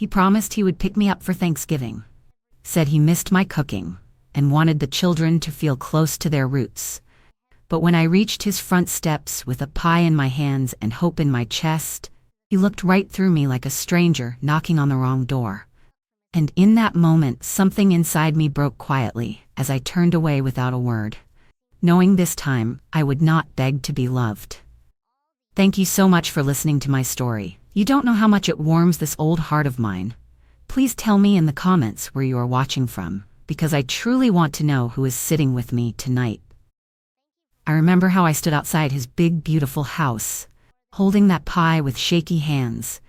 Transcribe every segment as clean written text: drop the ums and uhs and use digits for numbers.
He promised he would pick me up for Thanksgiving. Said he missed my cooking and wanted the children to feel close to their roots. But when I reached his front steps with a pie in my hands and hope in my chest, he looked right through me like a stranger knocking on the wrong door. And in that moment, something inside me broke quietly as I turned away without a word, knowing this time I would not beg to be loved. Thank you so much for listening to my story. You don't know how much it warms this old heart of mine. Please tell me in the comments where you are watching from, because I truly want to know who is sitting with me tonight. I remember how I stood outside his big, beautiful house, holding that pie with shaky hands,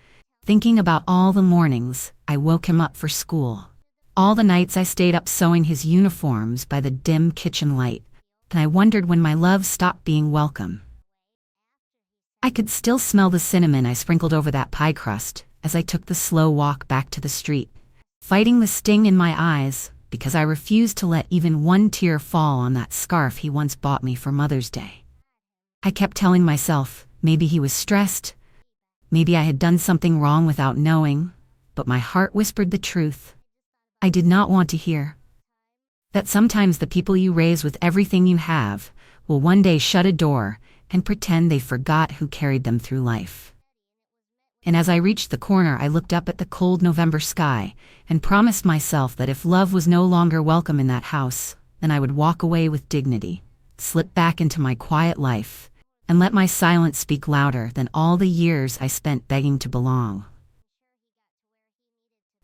thinking about all the mornings I woke him up for school, all the nights I stayed up sewing his uniforms by the dim kitchen light, and I wondered when my love stopped being welcome. I could still smell the cinnamon I sprinkled over that pie crust as I took the slow walk back to the street, fighting the sting in my eyes because I refused to let even one tear fall on that scarf he once bought me for Mother's Day. I kept telling myself maybe he was stressed, maybe I had done something wrong without knowing, but my heart whispered the truth. I did not want to hear. That sometimes the people you raise with everything you have will one day shut a door and pretend they forgot who carried them through life. And as I reached the corner, I looked up at the cold November sky and promised myself that if love was no longer welcome in that house, then I would walk away with dignity, slip back into my quiet life, and let my silence speak louder than all the years I spent begging to belong.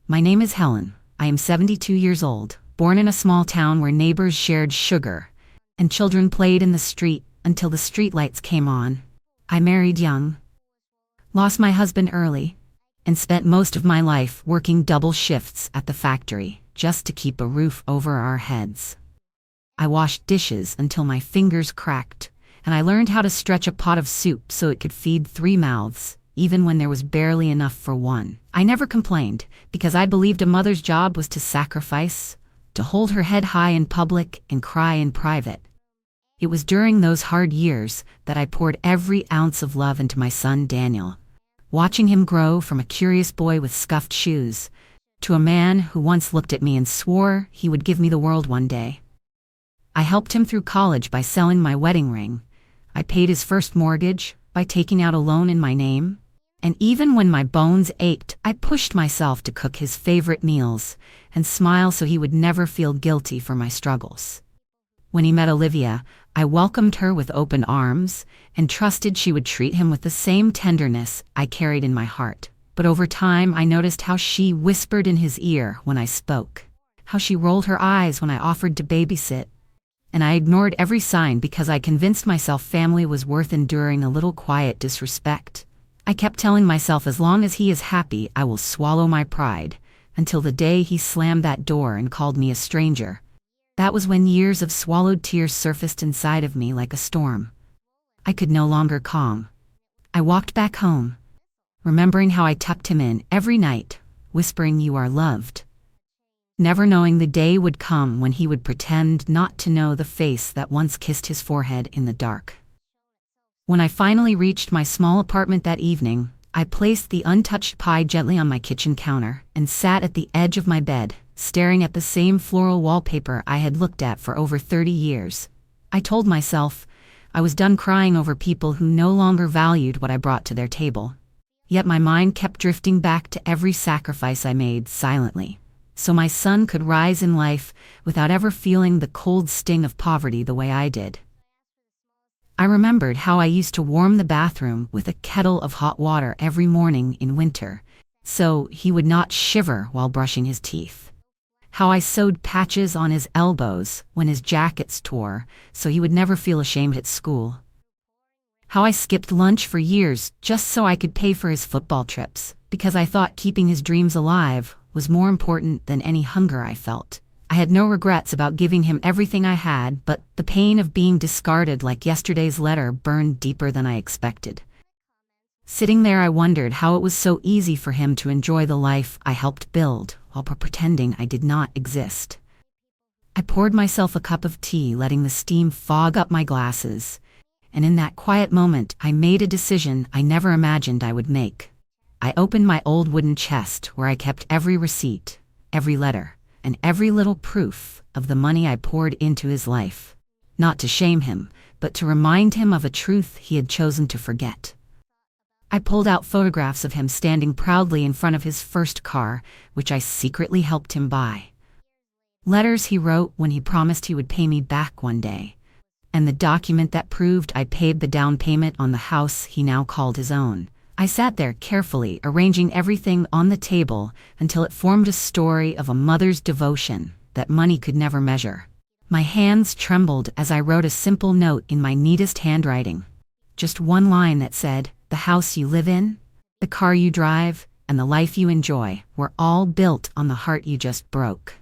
My name is Helen. I am 72 years old, born in a small town where neighbors shared sugar and children played in the street until the streetlights came on. I married young, lost my husband early, and spent most of my life working double shifts at the factory just to keep a roof over our heads. I washed dishes until my fingers cracked, and I learned how to stretch a pot of soup so it could feed 3 mouths, even when there was barely enough for one. I never complained, because I believed a mother's job was to sacrifice, to hold her head high in public and cry in private. It was during those hard years that I poured every ounce of love into my son Daniel, watching him grow from a curious boy with scuffed shoes to a man who once looked at me and swore he would give me the world one day. I helped him through college by selling my wedding ring. I paid his first mortgage by taking out a loan in my name. And even when my bones ached, I pushed myself to cook his favorite meals and smile so he would never feel guilty for my struggles. When he met Olivia, I welcomed her with open arms and trusted she would treat him with the same tenderness I carried in my heart. But over time, I noticed how she whispered in his ear when I spoke, how she rolled her eyes when I offered to babysit, and I ignored every sign because I convinced myself family was worth enduring a little quiet disrespect. I kept telling myself as long as he is happy, I will swallow my pride, until the day he slammed that door and called me a stranger. That was when years of swallowed tears surfaced inside of me like a storm. I could no longer calm. I walked back home, remembering how I tucked him in every night, whispering, "You are loved," never knowing the day would come when he would pretend not to know the face that once kissed his forehead in the dark. When I finally reached my small apartment that evening, I placed the untouched pie gently on my kitchen counter and sat at the edge of my bed, staring at the same floral wallpaper I had looked at for over 30 years. I told myself I was done crying over people who no longer valued what I brought to their table. Yet my mind kept drifting back to every sacrifice I made silently, so my son could rise in life without ever feeling the cold sting of poverty the way I did. I remembered how I used to warm the bathroom with a kettle of hot water every morning in winter, so he would not shiver while brushing his teeth. How I sewed patches on his elbows when his jackets tore, so he would never feel ashamed at school. How I skipped lunch for years just so I could pay for his football trips, because I thought keeping his dreams alive was more important than any hunger I felt. I had no regrets about giving him everything I had, but the pain of being discarded like yesterday's letter burned deeper than I expected. Sitting there, I wondered how it was so easy for him to enjoy the life I helped build, while pretending I did not exist. I poured myself a cup of tea, letting the steam fog up my glasses, and in that quiet moment, I made a decision I never imagined I would make. I opened my old wooden chest where I kept every receipt, every letter, and every little proof of the money I poured into his life. Not to shame him, but to remind him of a truth he had chosen to forget. I pulled out photographs of him standing proudly in front of his first car, which I secretly helped him buy. Letters he wrote when he promised he would pay me back one day, and the document that proved I paid the down payment on the house he now called his own. I sat there carefully arranging everything on the table until it formed a story of a mother's devotion that money could never measure. My hands trembled as I wrote a simple note in my neatest handwriting. Just one line that said, "The house you live in, the car you drive, and the life you enjoy were all built on the heart you just broke."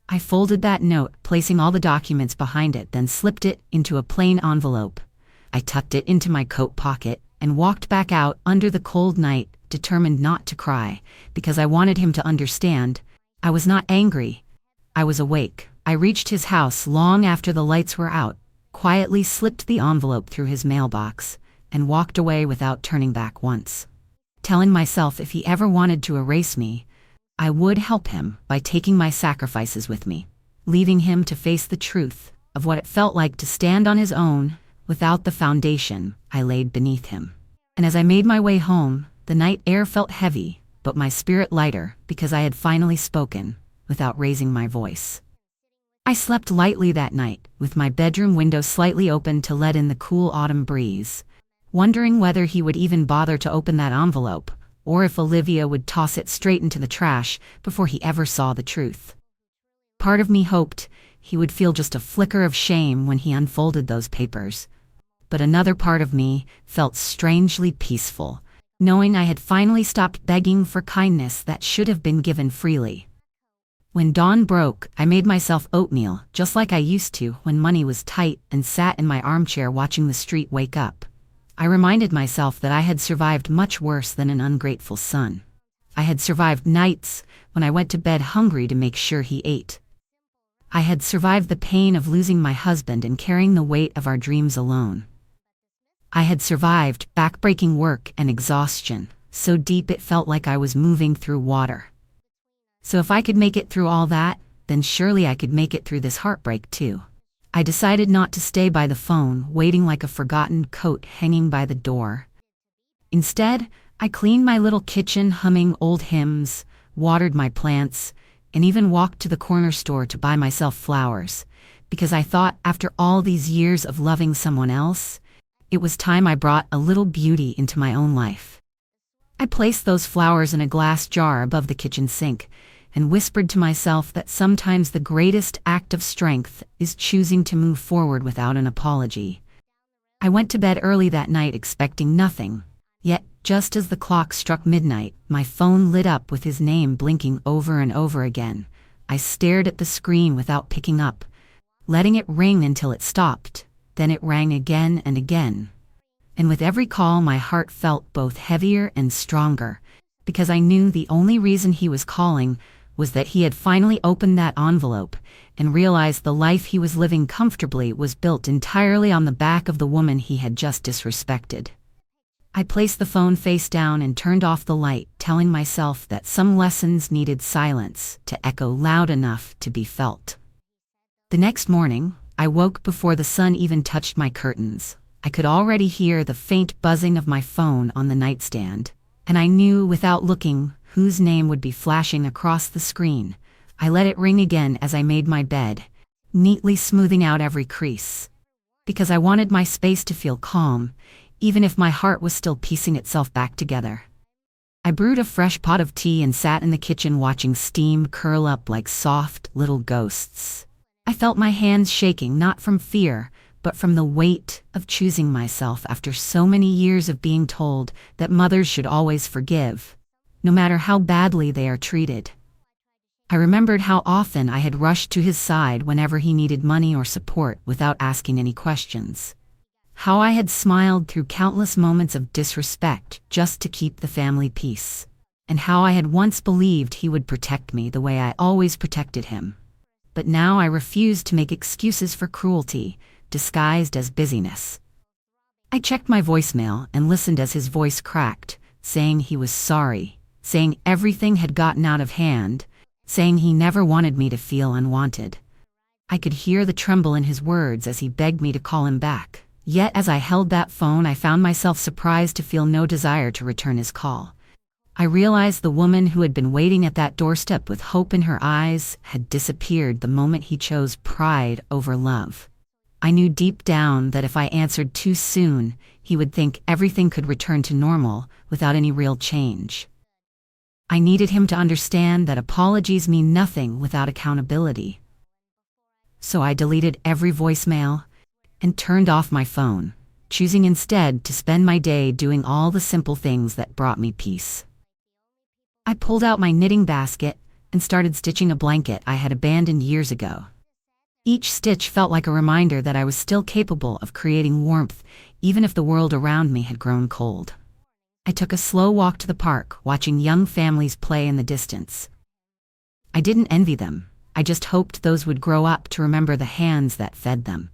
I folded that note, placing all the documents behind it, then slipped it into a plain envelope. I tucked it into my coat pocket and walked back out under the cold night, determined not to cry, because I wanted him to understand. I was not angry. I was awake. I reached his house long after the lights were out, quietly slipped the envelope through his mailbox, and walked away without turning back once, telling myself if he ever wanted to erase me, I would help him by taking my sacrifices with me, leaving him to face the truth of what it felt like to stand on his own without the foundation I laid beneath him. And as I made my way home, the night air felt heavy, but my spirit lighter because I had finally spoken without raising my voice. I slept lightly that night, with my bedroom window slightly open to let in the cool autumn breeze, wondering whether he would even bother to open that envelope, or if Olivia would toss it straight into the trash before he ever saw the truth. Part of me hoped he would feel just a flicker of shame when he unfolded those papers, but another part of me felt strangely peaceful, knowing I had finally stopped begging for kindness that should have been given freely. When dawn broke, I made myself oatmeal, just like I used to when money was tight, and sat in my armchair watching the street wake up. I reminded myself that I had survived much worse than an ungrateful son. I had survived nights when I went to bed hungry to make sure he ate. I had survived the pain of losing my husband and carrying the weight of our dreams alone. I had survived back-breaking work and exhaustion, so deep it felt like I was moving through water. So if I could make it through all that, then surely I could make it through this heartbreak too. I decided not to stay by the phone, waiting like a forgotten coat hanging by the door. Instead, I cleaned my little kitchen, humming old hymns, watered my plants, and even walked to the corner store to buy myself flowers, because I thought after all these years of loving someone else, it was time I brought a little beauty into my own life. I placed those flowers in a glass jar above the kitchen sink, and whispered to myself that sometimes the greatest act of strength is choosing to move forward without an apology. I went to bed early that night expecting nothing, yet just as the clock struck midnight, my phone lit up with his name blinking over and over again. I stared at the screen without picking up, letting it ring until it stopped. Then it rang again and again. And with every call, my heart felt both heavier and stronger, because I knew the only reason he was calling was that he had finally opened that envelope and realized the life he was living comfortably was built entirely on the back of the woman he had just disrespected. I placed the phone face down and turned off the light, telling myself that some lessons needed silence to echo loud enough to be felt. The next morning, I woke before the sun even touched my curtains. I could already hear the faint buzzing of my phone on the nightstand, and I knew without looking whose name would be flashing across the screen. I let it ring again as I made my bed, neatly smoothing out every crease, because I wanted my space to feel calm, even if my heart was still piecing itself back together. I brewed a fresh pot of tea and sat in the kitchen watching steam curl up like soft little ghosts. I felt my hands shaking, not from fear, but from the weight of choosing myself after so many years of being told that mothers should always forgive, no matter how badly they are treated. I remembered how often I had rushed to his side whenever he needed money or support without asking any questions. How I had smiled through countless moments of disrespect just to keep the family peace. And how I had once believed he would protect me the way I always protected him. But now I refused to make excuses for cruelty, disguised as busyness. I checked my voicemail and listened as his voice cracked, saying he was sorry, saying everything had gotten out of hand, saying he never wanted me to feel unwanted. I could hear the tremble in his words as he begged me to call him back. Yet as I held that phone, I found myself surprised to feel no desire to return his call. I realized the woman who had been waiting at that doorstep with hope in her eyes had disappeared the moment he chose pride over love. I knew deep down that if I answered too soon, he would think everything could return to normal without any real change. I needed him to understand that apologies mean nothing without accountability. So I deleted every voicemail and turned off my phone, choosing instead to spend my day doing all the simple things that brought me peace. I pulled out my knitting basket and started stitching a blanket I had abandoned years ago. Each stitch felt like a reminder that I was still capable of creating warmth, even if the world around me had grown cold. I took a slow walk to the park, watching young families play in the distance. I didn't envy them. I just hoped those would grow up to remember the hands that fed them.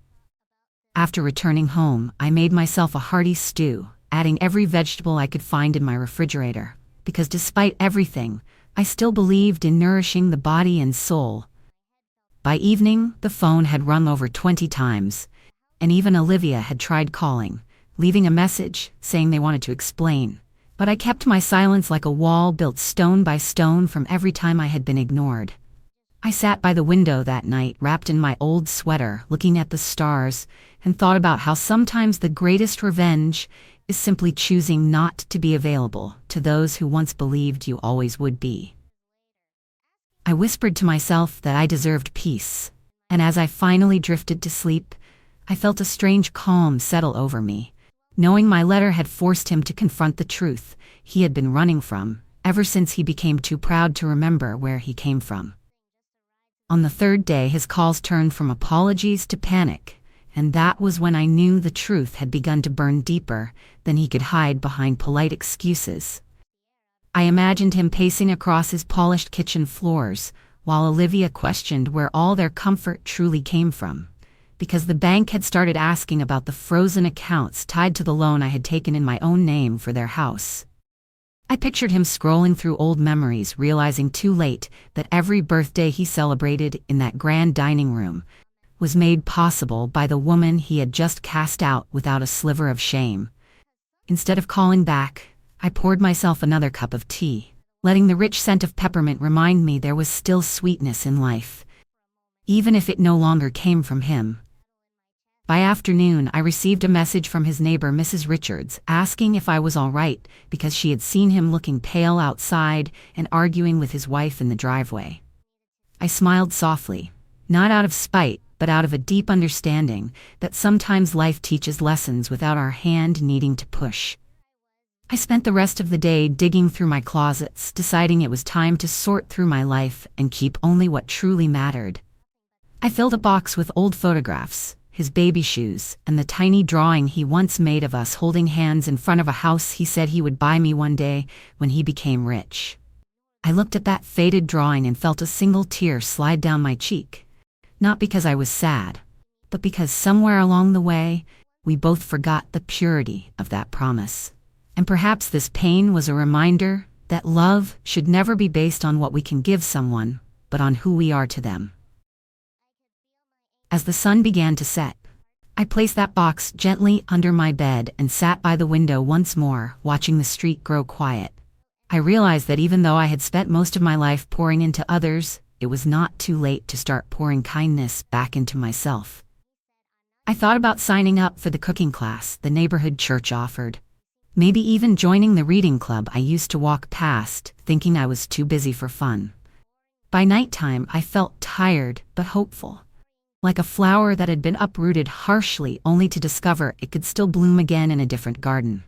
After returning home, I made myself a hearty stew, adding every vegetable I could find in my refrigerator, because despite everything, I still believed in nourishing the body and soul. By evening, the phone had rung over 20 times, and even Olivia had tried calling, leaving a message saying they wanted to explain. But I kept my silence like a wall built stone by stone from every time I had been ignored. I sat by the window that night, wrapped in my old sweater, looking at the stars, and thought about how sometimes the greatest revenge is simply choosing not to be available to those who once believed you always would be. I whispered to myself that I deserved peace, and as I finally drifted to sleep, I felt a strange calm settle over me, knowing my letter had forced him to confront the truth he had been running from ever since he became too proud to remember where he came from. On the third day, his calls turned from apologies to panic, and that was when I knew the truth had begun to burn deeper than he could hide behind polite excuses. I imagined him pacing across his polished kitchen floors, while Olivia questioned where all their comfort truly came from, because the bank had started asking about the frozen accounts tied to the loan I had taken in my own name for their house. I pictured him scrolling through old memories, realizing too late that every birthday he celebrated in that grand dining room was made possible by the woman he had just cast out without a sliver of shame. Instead of calling back, I poured myself another cup of tea, letting the rich scent of peppermint remind me there was still sweetness in life, even if it no longer came from him. By afternoon, I received a message from his neighbor, Mrs. Richards, asking if I was all right because she had seen him looking pale outside and arguing with his wife in the driveway. I smiled softly, not out of spite, but out of a deep understanding that sometimes life teaches lessons without our hand needing to push. I spent the rest of the day digging through my closets, deciding it was time to sort through my life and keep only what truly mattered. I filled a box with old photographs, his baby shoes, and the tiny drawing he once made of us holding hands in front of a house he said he would buy me one day when he became rich. I looked at that faded drawing and felt a single tear slide down my cheek, not because I was sad, but because somewhere along the way, we both forgot the purity of that promise. And perhaps this pain was a reminder that love should never be based on what we can give someone, but on who we are to them. As the sun began to set, I placed that box gently under my bed and sat by the window once more, watching the street grow quiet. I realized that even though I had spent most of my life pouring into others, it was not too late to start pouring kindness back into myself. I thought about signing up for the cooking class the neighborhood church offered. Maybe even joining the reading club I used to walk past, thinking I was too busy for fun. By nighttime, I felt tired but hopeful, like a flower that had been uprooted harshly only to discover it could still bloom again in a different garden.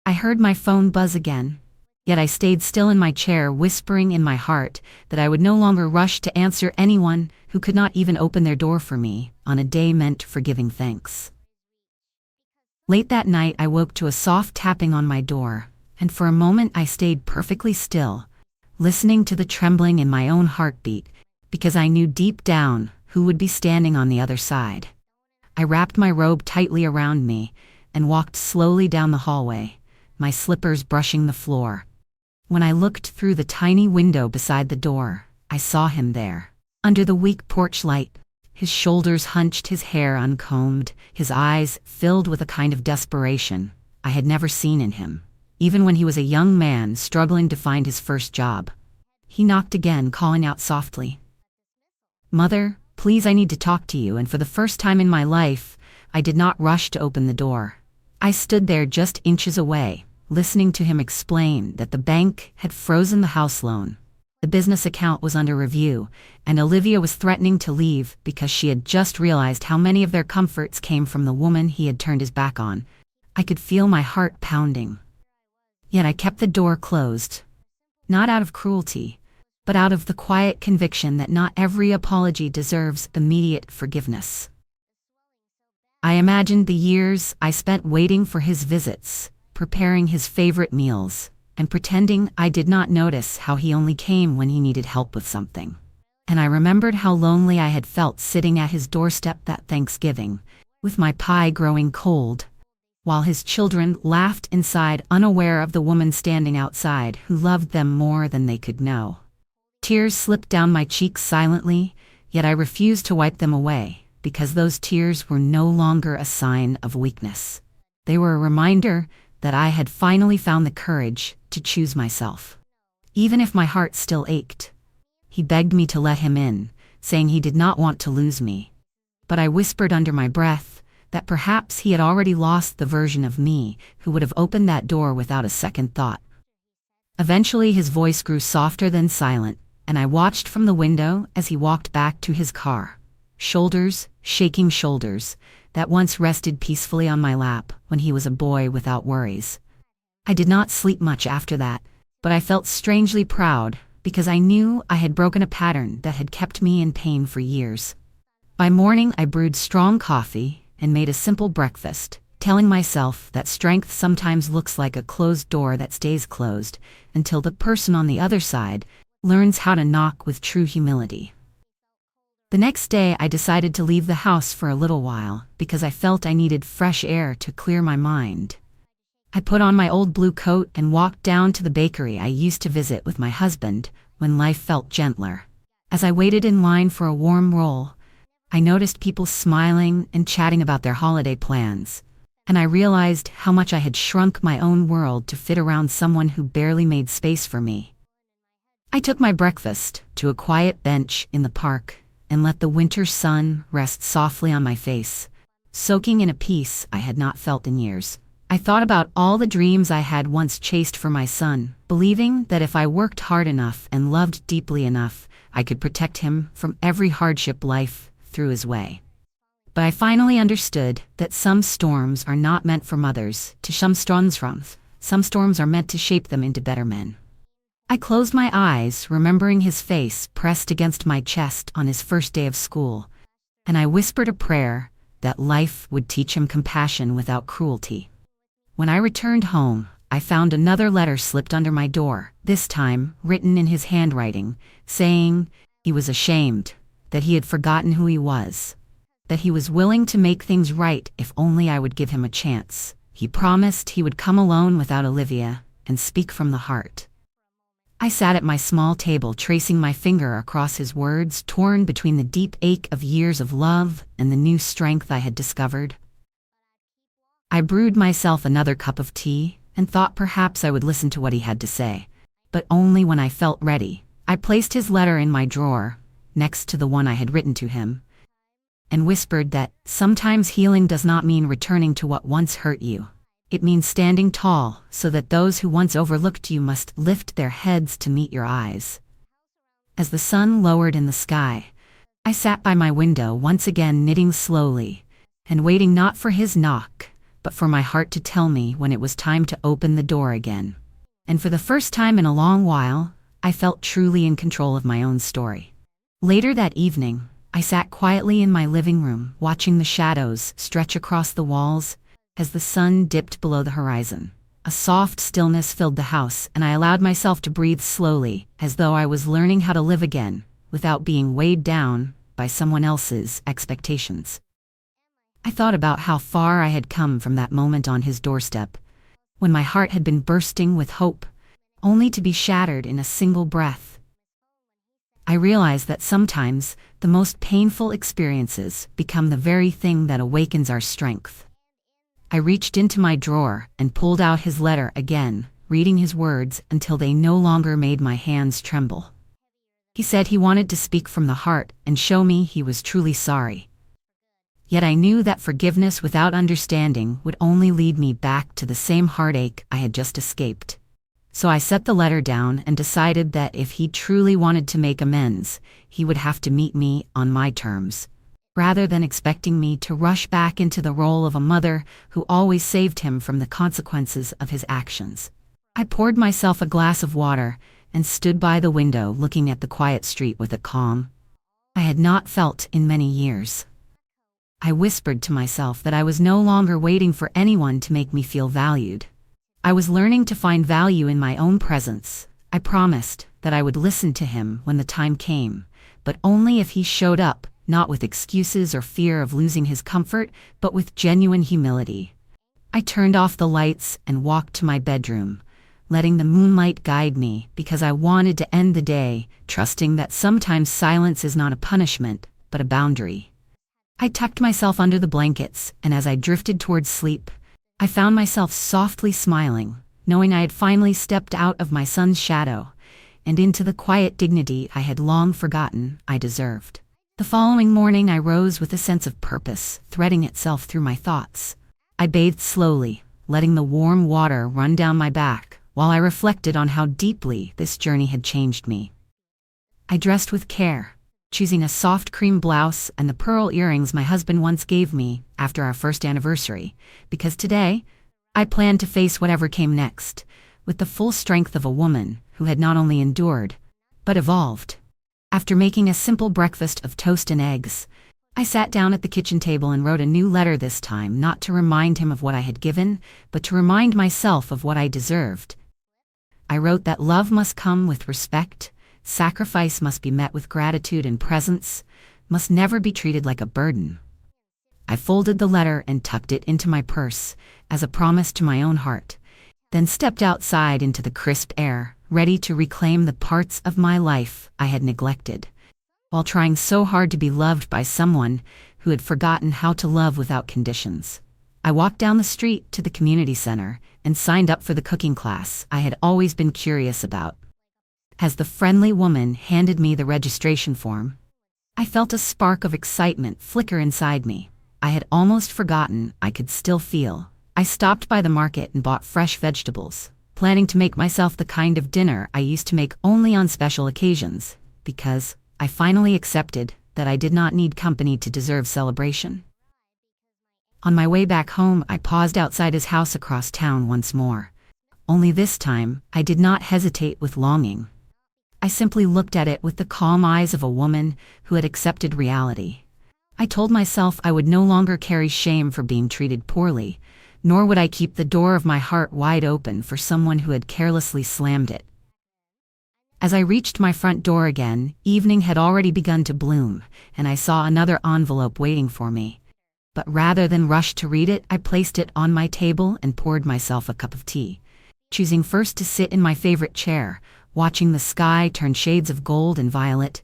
I heard my phone buzz again, yet I stayed still in my chair, whispering in my heart that I would no longer rush to answer anyone who could not even open their door for me on a day meant for giving thanks. Late that night, I woke to a soft tapping on my door, and for a moment I stayed perfectly still, listening to the trembling in my own heartbeat, because I knew deep down who would be standing on the other side. I wrapped my robe tightly around me and walked slowly down the hallway, my slippers brushing the floor. When I looked through the tiny window beside the door, I saw him there, under the weak porch light, his shoulders hunched, his hair uncombed, his eyes filled with a kind of desperation I had never seen in him, even when he was a young man struggling to find his first job. He knocked again, calling out softly, "Mother, please, I need to talk to you," and for the first time in my life, I did not rush to open the door. I stood there just inches away, listening to him explain that the bank had frozen the house loan. The business account was under review, and Olivia was threatening to leave because she had just realized how many of their comforts came from the woman he had turned his back on. I could feel my heart pounding. Yet I kept the door closed, not out of cruelty, but out of the quiet conviction that not every apology deserves immediate forgiveness. I imagined the years I spent waiting for his visits, preparing his favorite meals, and pretending I did not notice how he only came when he needed help with something. And I remembered how lonely I had felt sitting at his doorstep that Thanksgiving, with my pie growing cold, while his children laughed inside, unaware of the woman standing outside who loved them more than they could know. Tears slipped down my cheeks silently, yet I refused to wipe them away, because those tears were no longer a sign of weakness. They were a reminder that I had finally found the courage to choose myself. Even if my heart still ached. He begged me to let him in, saying he did not want to lose me. But I whispered under my breath that perhaps he had already lost the version of me who would have opened that door without a second thought. Eventually his voice grew softer than silent, and I watched from the window as he walked back to his car. Shoulders, shaking shoulders, that once rested peacefully on my lap when he was a boy without worries. I did not sleep much after that, but I felt strangely proud because I knew I had broken a pattern that had kept me in pain for years. By morning, I brewed strong coffee and made a simple breakfast, telling myself that strength sometimes looks like a closed door that stays closed until the person on the other side learns how to knock with true humility. The next day, I decided to leave the house for a little while because I felt I needed fresh air to clear my mind. I put on my old blue coat and walked down to the bakery I used to visit with my husband when life felt gentler. As I waited in line for a warm roll, I noticed people smiling and chatting about their holiday plans, and I realized how much I had shrunk my own world to fit around someone who barely made space for me. I took my breakfast to a quiet bench in the park and let the winter sun rest softly on my face, soaking in a peace I had not felt in years. I thought about all the dreams I had once chased for my son, believing that if I worked hard enough and loved deeply enough, I could protect him from every hardship life threw his way. But I finally understood that some storms are not meant for mothers to shun storms from. Some storms are meant to shape them into better men. I closed my eyes, remembering his face pressed against my chest on his first day of school, and I whispered a prayer that life would teach him compassion without cruelty. When I returned home, I found another letter slipped under my door, this time written in his handwriting, saying he was ashamed, that he had forgotten who he was, that he was willing to make things right if only I would give him a chance. He promised he would come alone without Olivia and speak from the heart. I sat at my small table, tracing my finger across his words, torn between the deep ache of years of love and the new strength I had discovered. I brewed myself another cup of tea and thought perhaps I would listen to what he had to say, but only when I felt ready. I placed his letter in my drawer, next to the one I had written to him, and whispered that sometimes healing does not mean returning to what once hurt you. It means standing tall so that those who once overlooked you must lift their heads to meet your eyes. As the sun lowered in the sky, I sat by my window once again, knitting slowly and waiting not for his knock, but for my heart to tell me when it was time to open the door again. And for the first time in a long while, I felt truly in control of my own story. Later that evening, I sat quietly in my living room, watching the shadows stretch across the walls as the sun dipped below the horizon. A soft stillness filled the house, and I allowed myself to breathe slowly, as though I was learning how to live again, without being weighed down by someone else's expectations. I thought about how far I had come from that moment on his doorstep, when my heart had been bursting with hope, only to be shattered in a single breath. I realized that sometimes the most painful experiences become the very thing that awakens our strength. I reached into my drawer and pulled out his letter again, reading his words until they no longer made my hands tremble. He said he wanted to speak from the heart and show me he was truly sorry. Yet I knew that forgiveness without understanding would only lead me back to the same heartache I had just escaped. So I set the letter down and decided that if he truly wanted to make amends, he would have to meet me on my terms, rather than expecting me to rush back into the role of a mother who always saved him from the consequences of his actions. I poured myself a glass of water and stood by the window looking at the quiet street with a calm I had not felt in many years. I whispered to myself that I was no longer waiting for anyone to make me feel valued. I was learning to find value in my own presence. I promised that I would listen to him when the time came, but only if he showed up, not with excuses or fear of losing his comfort, but with genuine humility. I turned off the lights and walked to my bedroom, letting the moonlight guide me because I wanted to end the day, trusting that sometimes silence is not a punishment, but a boundary. I tucked myself under the blankets, and as I drifted towards sleep, I found myself softly smiling, knowing I had finally stepped out of my son's shadow and into the quiet dignity I had long forgotten I deserved. The following morning I rose with a sense of purpose threading itself through my thoughts. I bathed slowly, letting the warm water run down my back while I reflected on how deeply this journey had changed me. I dressed with care, choosing a soft cream blouse and the pearl earrings my husband once gave me after our first anniversary, because today, I planned to face whatever came next, with the full strength of a woman who had not only endured, but evolved. After making a simple breakfast of toast and eggs, I sat down at the kitchen table and wrote a new letter this time, not to remind him of what I had given, but to remind myself of what I deserved. I wrote that love must come with respect, sacrifice must be met with gratitude, and presence must never be treated like a burden. I folded the letter and tucked it into my purse as a promise to my own heart, then stepped outside into the crisp air, ready to reclaim the parts of my life I had neglected, while trying so hard to be loved by someone who had forgotten how to love without conditions. I walked down the street to the community center and signed up for the cooking class I had always been curious about. As the friendly woman handed me the registration form, I felt a spark of excitement flicker inside me. I had almost forgotten I could still feel. I stopped by the market and bought fresh vegetables, planning to make myself the kind of dinner I used to make only on special occasions, because I finally accepted that I did not need company to deserve celebration. On my way back home, I paused outside his house across town once more. Only this time, I did not hesitate with longing. I simply looked at it with the calm eyes of a woman who had accepted reality. I told myself I would no longer carry shame for being treated poorly, nor would I keep the door of my heart wide open for someone who had carelessly slammed it. As I reached my front door again, evening had already begun to bloom, and I saw another envelope waiting for me. But rather than rush to read it, I placed it on my table and poured myself a cup of tea, choosing first to sit in my favorite chair, watching the sky turn shades of gold and violet.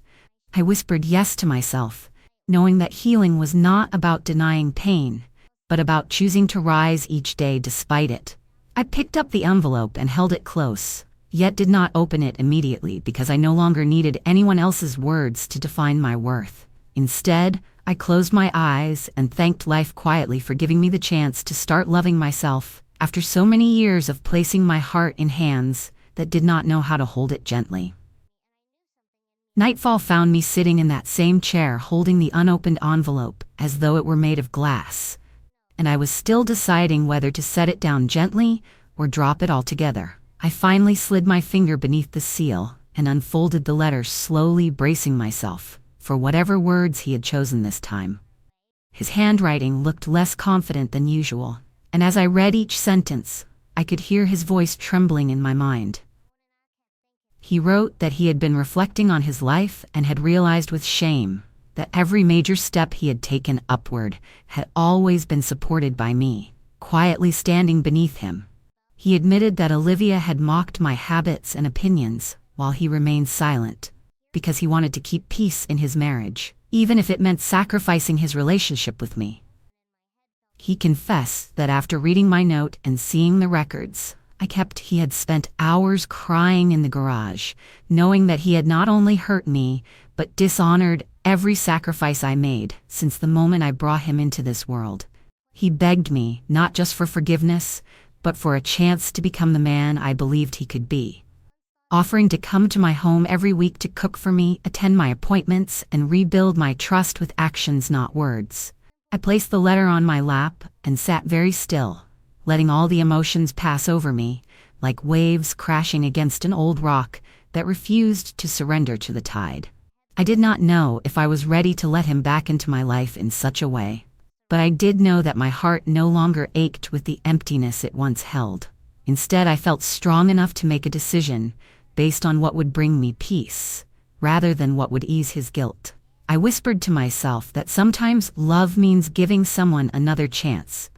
I whispered yes to myself, knowing that healing was not about denying pain, but about choosing to rise each day despite it. I picked up the envelope and held it close, yet did not open it immediately because I no longer needed anyone else's words to define my worth. Instead, I closed my eyes and thanked life quietly for giving me the chance to start loving myself after so many years of placing my heart in hands that did not know how to hold it gently. Nightfall found me sitting in that same chair holding the unopened envelope as though it were made of glass, and I was still deciding whether to set it down gently or drop it altogether. I finally slid my finger beneath the seal and unfolded the letter slowly, bracing myself for whatever words he had chosen this time. His handwriting looked less confident than usual, and as I read each sentence, I could hear his voice trembling in my mind. He wrote that he had been reflecting on his life and had realized with shame that every major step he had taken upward had always been supported by me, quietly standing beneath him. He admitted that Olivia had mocked my habits and opinions while he remained silent, because he wanted to keep peace in his marriage, even if it meant sacrificing his relationship with me. He confessed that after reading my note and seeing the records he had spent hours crying in the garage, knowing that he had not only hurt me, but dishonored every sacrifice I made since the moment I brought him into this world. He begged me not just for forgiveness, but for a chance to become the man I believed he could be, offering to come to my home every week to cook for me, attend my appointments, and rebuild my trust with actions, not words. I placed the letter on my lap and sat very still, letting all the emotions pass over me, like waves crashing against an old rock that refused to surrender to the tide. I did not know if I was ready to let him back into my life in such a way, but I did know that my heart no longer ached with the emptiness it once held. Instead, I felt strong enough to make a decision based on what would bring me peace, rather than what would ease his guilt. I whispered to myself that sometimes love means giving someone another chance,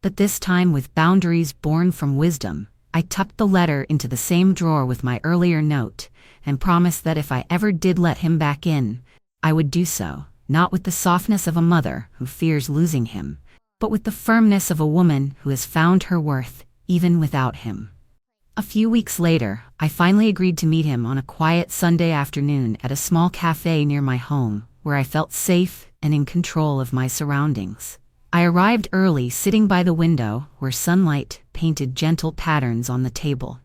but this time with boundaries born from wisdom. I tucked the letter into the same drawer with my earlier note and promised that if I ever did let him back in, I would do so, not with the softness of a mother who fears losing him, but with the firmness of a woman who has found her worth even without him. A few weeks later, I finally agreed to meet him on a quiet Sunday afternoon at a small cafe near my home, where I felt safe and in control of my surroundings. I arrived early, sitting by the window where sunlight painted gentle patterns on the table.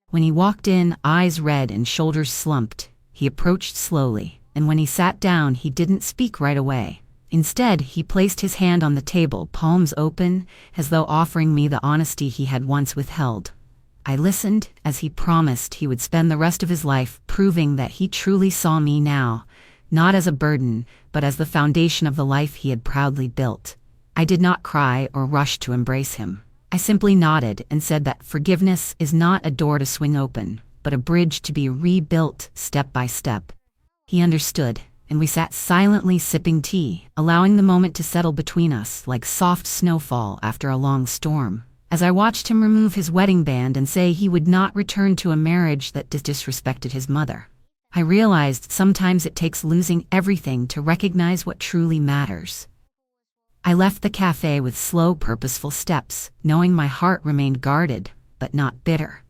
When he walked in, eyes red and shoulders slumped, he approached slowly, and when he sat down, he didn't speak right away. Instead, he placed his hand on the table, palms open, as though offering me the honesty he had once withheld. I listened as he promised he would spend the rest of his life proving that he truly saw me now, not as a burden, but as the foundation of the life he had proudly built. I did not cry or rush to embrace him. I simply nodded and said that forgiveness is not a door to swing open, but a bridge to be rebuilt step by step. He understood, and we sat silently sipping tea, allowing the moment to settle between us like soft snowfall after a long storm. As I watched him remove his wedding band and say he would not return to a marriage that disrespected his mother, I realized sometimes it takes losing everything to recognize what truly matters. I left the cafe with slow, purposeful steps, knowing my heart remained guarded, but not bitter.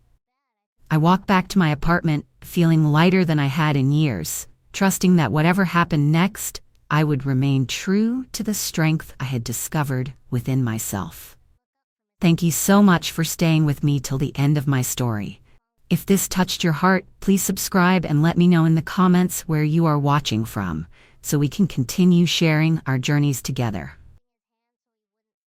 I walked back to my apartment, feeling lighter than I had in years, trusting that whatever happened next, I would remain true to the strength I had discovered within myself. Thank you so much for staying with me till the end of my story. If this touched your heart, please subscribe and let me know in the comments where you are watching from, so we can continue sharing our journeys together.